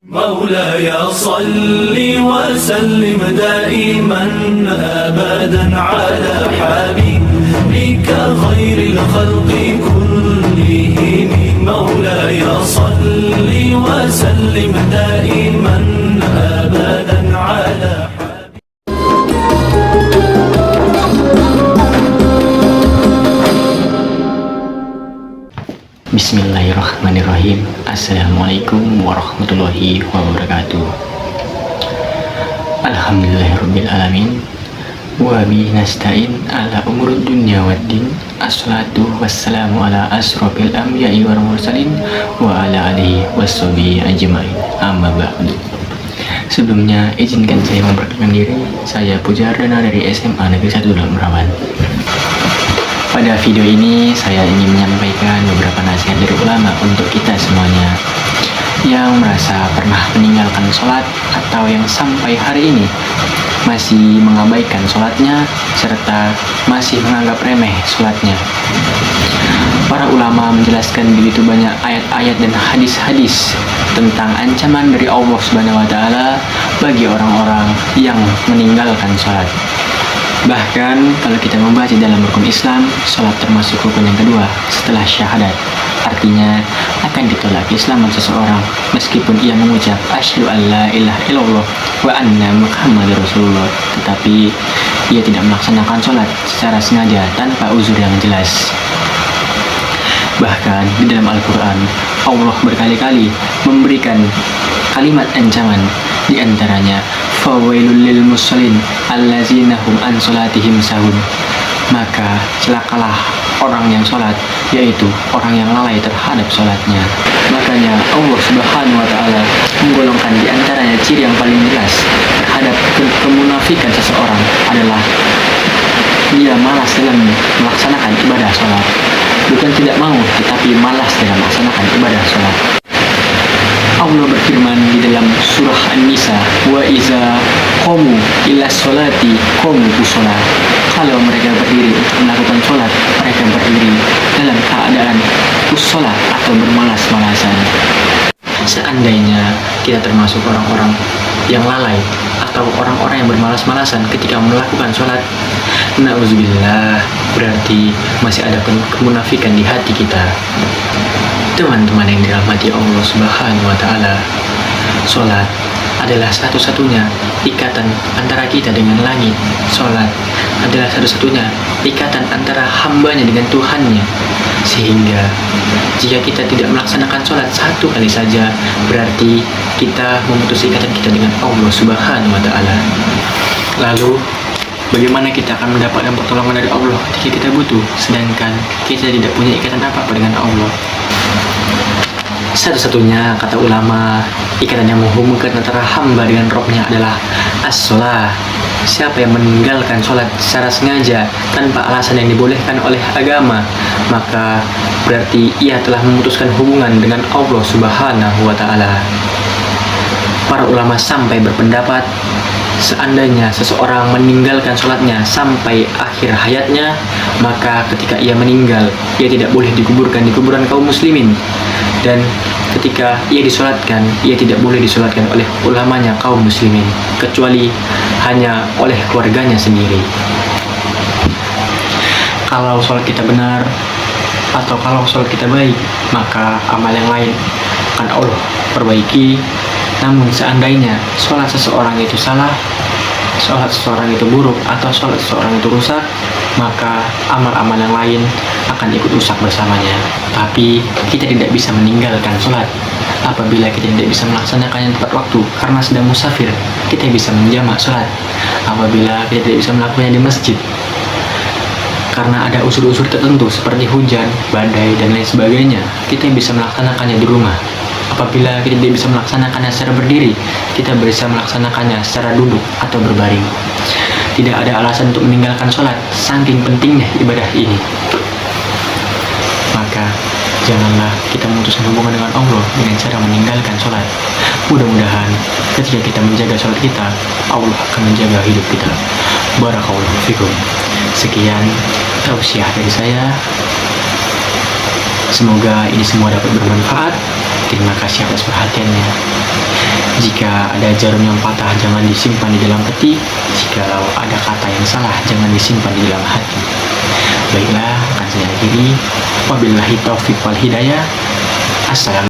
مولاي صل وسلم دائما أبدا على حبيبك خير الخلق كلهم مولاي صل وسلم دائما أبدا على Bismillahirrahmanirrahim. Assalamualaikum warahmatullahi wabarakatuh. Alhamdulillahirrabbilalamin. Wa bihi nasta'in ala umurud dunya waddin. Assalatu wassalamu ala asrofil anbiya'i wal mursalin wa ala alihi washabihi ajmain. Amma ba'du. Sebelumnya izinkan saya memperkenalkan diri. Saya Pujardana dari SMA Negeri 1 Dalam Merawan. Pada video ini saya ingin menyampaikan beberapa nasihat dari ulama untuk kita semuanya yang merasa pernah meninggalkan sholat atau yang sampai hari ini masih mengabaikan sholatnya serta masih menganggap remeh sholatnya. Para ulama menjelaskan begitu banyak ayat-ayat dan hadis-hadis tentang ancaman dari Allah Subhanahu wa Ta'ala bagi orang-orang yang meninggalkan sholat. Bahkan kalau kita membaca dalam rukun Islam, sholat termasuk rukun yang kedua setelah syahadat. Artinya akan ditolak Islaman seseorang meskipun ia mengucap asyhadu an la ilaha illallah wa anna muhammadar rasulullah, tetapi ia tidak melaksanakan sholat secara sengaja tanpa uzur yang jelas. Bahkan di dalam Al-Quran, Allah berkali-kali memberikan kalimat ancaman, di antaranya fawailul lil musallin allazina hum an sholatihim sahun. Maka celakalah orang yang sholat, yaitu orang yang lalai terhadap sholatnya. Makanya Allah Subhanahu wa Ta'ala menggolongkan di antaranya ciri yang paling jelas terhadap kemunafikan seseorang adalah dia malas dalam melaksanakan ibadah sholat. Bukan tidak mau, tetapi malas dalam melaksanakan ibadah sholat. Allah berfirman di dalam surah An-Nisa, wa iza qamu ila sholati qamu kusala. Kalau mereka berdiri untuk melakukan sholat, mereka berdiri dalam keadaan kusala atau bermalas-malasan. Seandainya kita termasuk orang-orang yang lalai atau orang-orang yang bermalas-malasan ketika melakukan sholat, na'udzubillah, berarti masih ada kemunafikan di hati kita. Teman-teman yang dirahmati Allah Subhanahu wa Ta'ala, sholat adalah satu-satunya ikatan antara kita dengan langit. Sholat adalah satu-satunya ikatan antara hambanya dengan Tuhannya. Sehingga jika kita tidak melaksanakan sholat satu kali saja, berarti kita memutus ikatan kita dengan Allah Subhanahu wa Ta'ala. Lalu bagaimana kita akan mendapatkan pertolongan dari Allah ketika kita butuh, sedangkan kita tidak punya ikatan apa-apa dengan Allah? Satu-satunya, kata ulama, ikatan yang menghubungkan antara hamba dengan Robnya adalah as-sholah. Siapa yang meninggalkan sholat secara sengaja tanpa alasan yang dibolehkan oleh agama, maka berarti ia telah memutuskan hubungan dengan Allah Subhanahu wa Ta'ala. Para ulama sampai berpendapat, seandainya seseorang meninggalkan sholatnya sampai akhir hayatnya, maka ketika ia meninggal, ia tidak boleh dikuburkan di kuburan kaum muslimin. Dan ketika ia disolatkan, ia tidak boleh disolatkan oleh ulamanya kaum muslimin, kecuali hanya oleh keluarganya sendiri. Kalau sholat kita benar atau kalau sholat kita baik, maka amal yang lain akan Allah perbaiki. Namun seandainya sholat seseorang itu salah, sholat seseorang itu buruk, atau sholat seseorang itu rusak, maka amal-amal yang lain akan ikut rusak bersamanya. Tapi kita tidak bisa meninggalkan sholat. Apabila kita tidak bisa melaksanakannya tepat waktu karena sedang musafir, kita bisa menjamak sholat. Apabila kita tidak bisa melakukannya di masjid karena ada unsur-unsur tertentu seperti hujan, badai, dan lain sebagainya, kita bisa melaksanakannya di rumah. Apabila kita tidak bisa melaksanakannya secara berdiri, kita bisa melaksanakannya secara duduk atau berbaring. Tidak ada alasan untuk meninggalkan sholat, saking pentingnya ibadah ini. Maka janganlah kita memutuskan hubungan dengan Allah dengan cara meninggalkan sholat. Mudah-mudahan ketika kita menjaga sholat kita, Allah akan menjaga hidup kita. Barakallahu fikum. Sekian tausiah dari saya. Semoga ini semua dapat bermanfaat. Terima kasih atas perhatiannya. Jika ada jarum yang patah, jangan disimpan di dalam peti. Jika ada kata yang salah, jangan disimpan di dalam hati. Baiklah, akan saya akhiri. Wabillahi taufiq wal hidayah. Assalamualaikum.